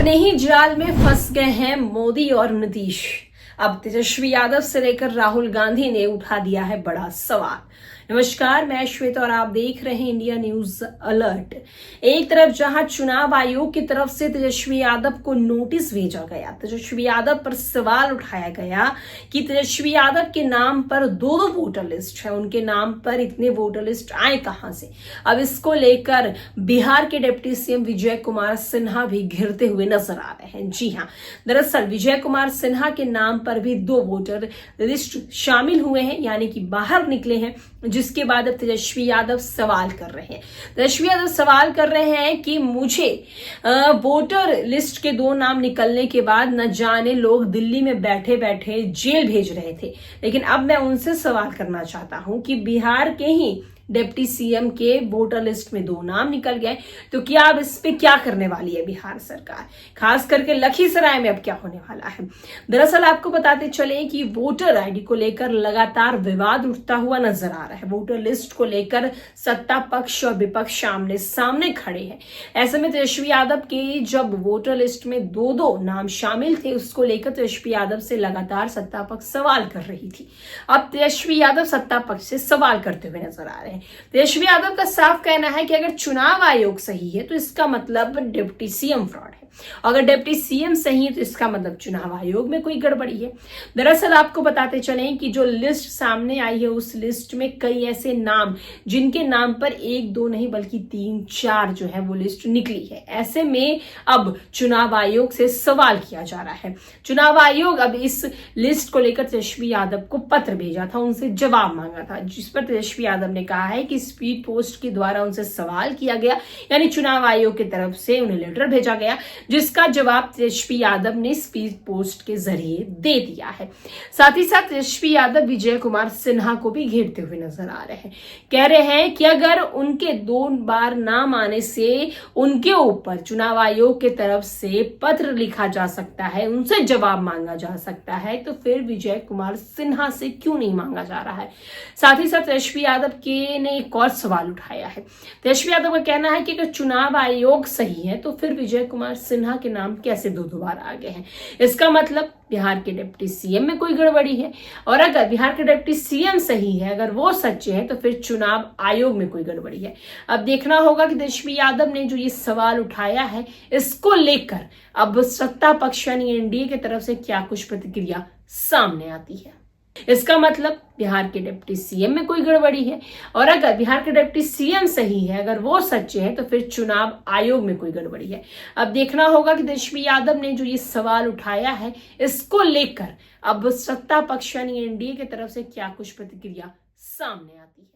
अपने ही जाल में फंस गए हैं मोदी और नीतीश। अब तेजस्वी यादव से लेकर राहुल गांधी ने उठा दिया है बड़ा सवाल। नमस्कार, मैं श्वेता और आप देख रहे हैं इंडिया न्यूज अलर्ट। एक तरफ जहां चुनाव आयोग की तरफ से तेजस्वी यादव को नोटिस भेजा गया, तेजस्वी यादव पर सवाल उठाया गया कि तेजस्वी यादव के नाम पर दो वोटर लिस्ट है, उनके नाम पर इतने वोटर लिस्ट आए कहां से। अब इसको लेकर बिहार के डिप्टी सीएम विजय कुमार सिन्हा भी घिरते हुए नजर आ रहे हैं। जी हां, दरअसल विजय कुमार सिन्हा के नाम पर भी दो वोटर लिस्ट शामिल हुए हैं, यानी कि बाहर निकले हैं, जिसके बाद अब तेजस्वी यादव सवाल कर रहे हैं। तेजस्वी यादव सवाल कर रहे हैं कि मुझे वोटर लिस्ट के दो नाम निकलने के बाद न जाने लोग दिल्ली में बैठे बैठे जेल भेज रहे थे, लेकिन अब मैं उनसे सवाल करना चाहता हूं कि बिहार के ही डिप्टी सीएम के वोटर लिस्ट में दो नाम निकल गए, तो क्या अब इस पे क्या करने वाली है बिहार सरकार, खास करके लखीसराय में अब क्या होने वाला है। दरअसल आपको बताते चले कि वोटर आईडी को लेकर लगातार विवाद उठता हुआ नजर आ रहा है। वोटर लिस्ट को लेकर सत्ता पक्ष और विपक्ष आमने सामने खड़े हैं। ऐसे में तेजस्वी यादव के जब वोटर लिस्ट में दो नाम शामिल थे, उसको लेकर तेजस्वी यादव से लगातार सत्ता पक्ष सवाल कर रही थी। अब तेजस्वी यादव सत्ता पक्ष से सवाल करते हुए नजर आ रहे हैं। तेजस्वी यादव का साफ कहना है कि अगर चुनाव आयोग सही है तो इसका मतलब डिप्टी सीएम फ्रॉड है, अगर डिप्टी सीएम सही है तो इसका मतलब चुनाव आयोग में कोई गड़बड़ी है। दरअसल आपको बताते चलें कि जो लिस्ट सामने आई है, उस लिस्ट में कई ऐसे नाम जिनके नाम पर एक दो नहीं बल्कि 3-4 जो है वो लिस्ट निकली है। ऐसे में अब चुनाव आयोग से सवाल किया जा रहा है। चुनाव आयोग अब इस लिस्ट को लेकर तेजस्वी यादव को पत्र भेजा था, उनसे जवाब मांगा था, जिस पर तेजस्वी यादव ने कहा है कि स्पीड पोस्ट के द्वारा उनसे सवाल किया गया, यानी चुनाव आयोग की तरफ से उन्हें लेटर भेजा गया, जिसका जवाब तेजस्वी यादव ने स्पीड पोस्ट के जरिए दे दिया है। साथ ही साथ तेजस्वी यादव विजय कुमार सिन्हा को भी घेरते हुए नजर आ रहे हैं। कह रहे हैं कि अगर उनके 2 बार नाम आने से उनके ऊपर चुनाव आयोग की तरफ से पत्र लिखा जा सकता है, उनसे जवाब मांगा जा सकता है, तो फिर विजय कुमार सिन्हा से क्यों नहीं मांगा जा रहा है। साथ ही साथ तेजस्वी यादव के ने एक और सवाल उठाया है। तेजस्वी यादव का कहना है कि अगर चुनाव आयोग सही है तो फिर विजय कुमार सिन्हा के नाम कैसे दो बार आ गए हैं। इसका मतलब बिहार के डिप्टी सीएम में कोई गड़बड़ी है, और अगर बिहार के डिप्टी सीएम सही है, अगर वो सच्चे हैं, तो फिर चुनाव आयोग में कोई गड़बड़ी है। अब देखना होगा कि तेजस्वी यादव ने जो ये सवाल उठाया है, इसको लेकर अब सत्ता पक्ष यानी एनडीए की तरफ से क्या कुछ प्रतिक्रिया सामने आती है। इसका मतलब बिहार के डिप्टी सीएम में कोई गड़बड़ी है, और अगर बिहार के डिप्टी सीएम सही है, अगर वो सच्चे हैं, तो फिर चुनाव आयोग में कोई गड़बड़ी है। अब देखना होगा कि तेजस्वी यादव ने जो ये सवाल उठाया है, इसको लेकर अब सत्ता पक्ष यानी एनडीए की तरफ से क्या कुछ प्रतिक्रिया सामने आती है।